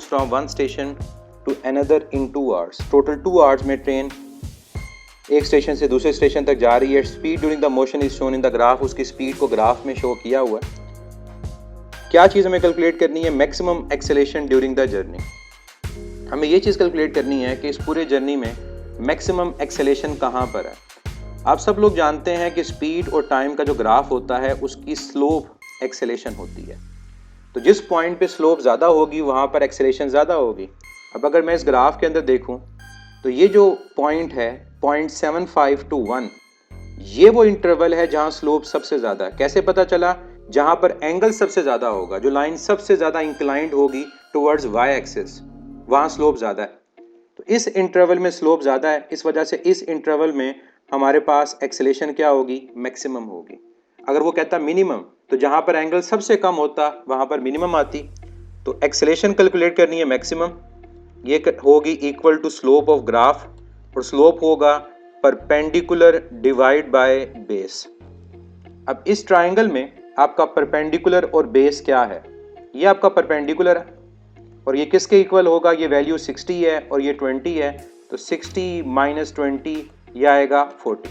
From one station to another in 2 hours। Total 2 hours में train एक station से दूसरे स्टेशन तक जा रही है। Speed during the motion is shown in the graph. उसकी स्पीड को ग्राफ में शो किया हुआ है। क्या चीज़ हमें कैलकुलेट करनी है? Maximum acceleration during the journey. हमें ये चीज़ कैलकुलेट करनी है कि इस पूरे जर्नी में मैक्सिमम एक्सेलेरेशन कहाँ पर है। आप सब लोग जानते हैं कि स्पीड और टाइम का जो ग्राफ होता है उसकी स्लोप एक्सेलेरेशन होती है। तो जिस पॉइंट पे स्लोप ज़्यादा होगी वहाँ पर एक्सेलेरेशन ज़्यादा होगी। अब अगर मैं इस ग्राफ के अंदर देखूँ तो ये जो पॉइंट है 0.75 to 1, ये वो इंटरवल है जहाँ स्लोप सबसे ज़्यादा है। कैसे पता चला? जहाँ पर एंगल सबसे ज़्यादा होगा, जो लाइन सबसे ज़्यादा इंक्लाइंड होगी टुवर्ड्स वाई एक्सिस, वहाँ स्लोप ज़्यादा है। तो इस इंटरवल में स्लोप ज़्यादा है, इस वजह से इस इंटरवल में हमारे पास एक्सेलेरेशन क्या होगी? मैक्सिमम होगी। अगर वो कहता मिनिमम तो जहाँ पर एंगल सबसे कम होता वहाँ पर मिनिमम आती। तो एक्सेलेरेशन कैलकुलेट करनी है मैक्सिमम, ये होगी equal to slope of graph, और स्लोप होगा परपेंडिकुलर डिवाइड बाय बेस। अब इस ट्राइंगल में आपका परपेंडिकुलर और बेस क्या है? ये आपका परपेंडिकुलर है और ये किसके इक्वल होगा? ये वैल्यू 60 है और ये 20 है, तो 60 माइनस 20 ये आएगा 40।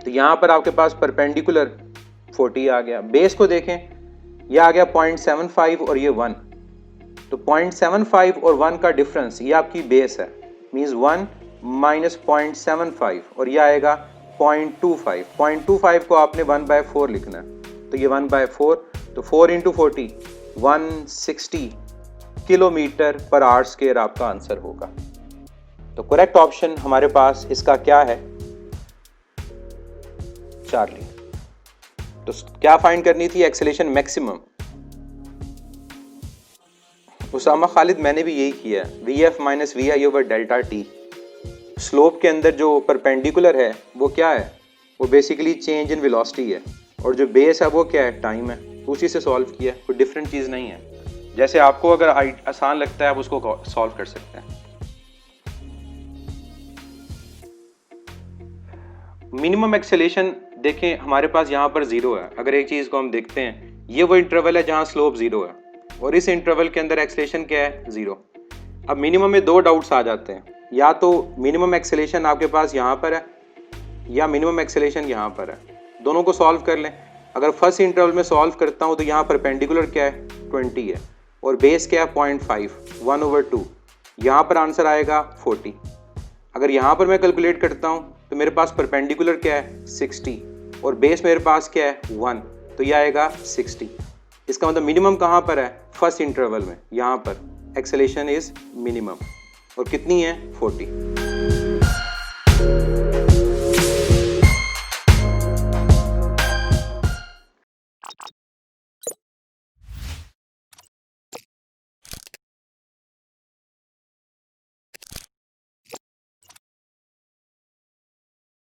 तो यहां पर आपके पास परपेंडिकुलर 40 आ गया। बेस को देखें, ये आ गया 0.75 और ये 1। तो 0.75 और 1 का डिफरेंस ये आपकी बेस है, मींस 1 माइनस 0.75 और ये आएगा 0.25। 0.25 को आपने 1/4 लिखना है, तो ये 1/4, तो 4 into 40 160 kilometre per hour square आपका आंसर होगा। तो करेक्ट ऑप्शन हमारे पास इसका क्या है? चार्ली। तो क्या फाइंड करनी थी? Acceleration maximum. उसामा खालिद, मैंने भी यही किया, VF minus VI over delta T. Slope के अंदर जो परपेंडिकुलर है वो क्या है? वो बेसिकली चेंज इन वेलोसिटी है, और जो बेस है वो क्या है? टाइम है। उसी से सॉल्व किया, कोई डिफरेंट चीज़ नहीं है। जैसे आपको अगर आसान लगता है आप उसको सॉल्व कर सकते हैं। मिनिमम एक्सेलेरेशन देखें, हमारे पास यहाँ पर 0 है। अगर एक चीज़ को हम देखते हैं, ये वो इंटरवल है जहाँ स्लोप 0 है और इस इंटरवल के अंदर एक्सेलेरेशन क्या है? 0। अब मिनिमम में 2 डाउट्स आ जाते हैं, या तो मिनिमम एक्सेलेरेशन आपके पास यहाँ पर है या मिनिमम एक्सेलेरेशन यहाँ पर है। दोनों को सॉल्व कर लें। अगर फर्स्ट इंटरवल में सॉल्व करता हूँ तो यहाँ परपेंडिकुलर क्या है? 20 है और बेस क्या है? 0.5, 1/2। यहाँ पर आंसर आएगा 40। अगर यहाँ पर मैं कैलकुलेट करता हूँ तो मेरे पास परपेंडिकुलर क्या है? 60 और बेस मेरे पास क्या है? 1, तो यह आएगा 60। इसका मतलब मिनिमम कहाँ पर है? फर्स्ट इंटरवल में, यहाँ पर एक्सेलेरेशन इज मिनिमम, और कितनी है? 40।